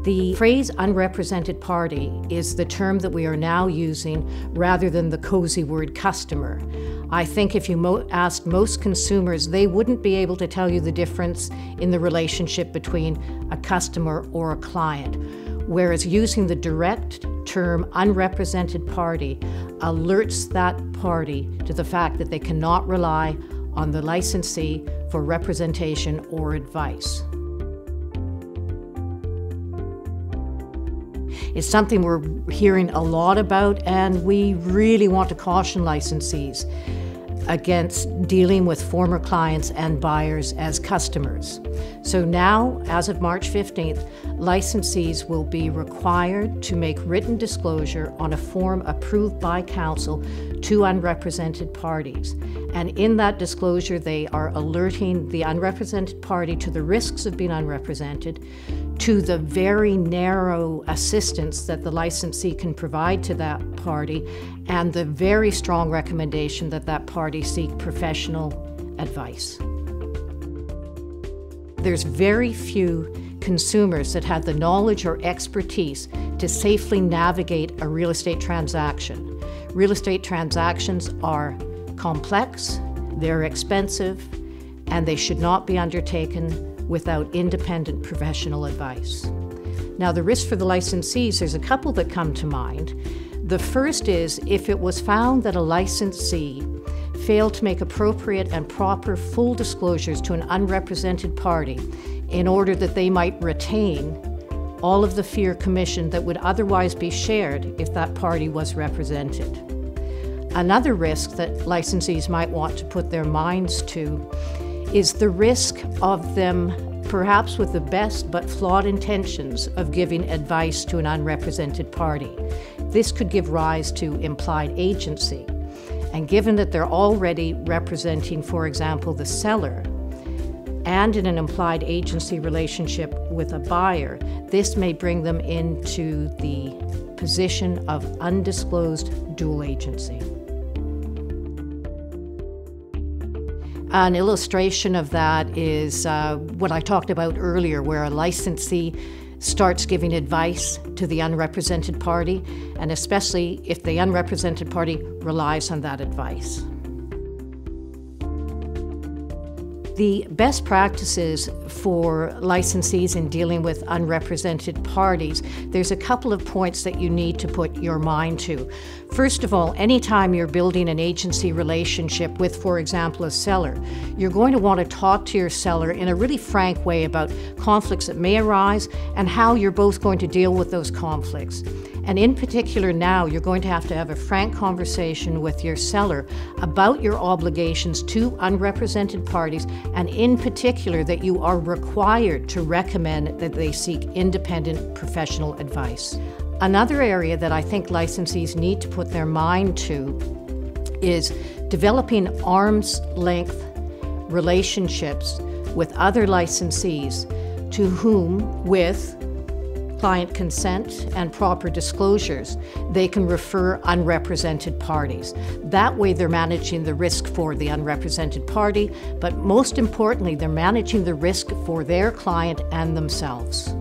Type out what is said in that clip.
The phrase unrepresented party is the term that we are now using rather than the cozy word customer. I think if you asked most consumers, they wouldn't be able to tell you the difference in the relationship between a customer or a client, whereas using the direct term unrepresented party alerts that party to the fact that they cannot rely on the licensee for representation or advice. It's something we're hearing a lot about, and we really want to caution licensees against dealing with former clients and buyers as customers. So now, as of March 15th, licensees will be required to make written disclosure on a form approved by council to unrepresented parties. And in that disclosure, they are alerting the unrepresented party to the risks of being unrepresented, to the very narrow assistance that the licensee can provide to that party, and the very strong recommendation that that party seek professional advice. There's very few consumers that have the knowledge or expertise to safely navigate a real estate transaction. Real estate transactions are complex, they're expensive, and they should not be undertaken without independent professional advice. Now, the risks for the licensees, there's a couple that come to mind. The first is if it was found that a licensee failed to make appropriate and proper full disclosures to an unrepresented party in order that they might retain all of the fee or commission that would otherwise be shared if that party was represented. Another risk that licensees might want to put their minds to is the risk of them, perhaps with the best but flawed intentions, of giving advice to an unrepresented party. This could give rise to implied agency. And given that they're already representing, for example, the seller, and in an implied agency relationship with a buyer, this may bring them into the position of undisclosed dual agency. An illustration of that is what I talked about earlier, where a licensee starts giving advice to the unrepresented party, and especially if the unrepresented party relies on that advice. The best practices for licensees in dealing with unrepresented parties, there's a couple of points that you need to put your mind to. First of all, anytime you're building an agency relationship with, for example, a seller, you're going to want to talk to your seller in a really frank way about conflicts that may arise and how you're both going to deal with those conflicts. And in particular now, you're going to have a frank conversation with your seller about your obligations to unrepresented parties, and in particular that you are required to recommend that they seek independent professional advice. Another area that I think licensees need to put their mind to is developing arm's length relationships with other licensees to whom, with client consent and proper disclosures, they can refer unrepresented parties. That way they're managing the risk for the unrepresented party, but most importantly, they're managing the risk for their client and themselves.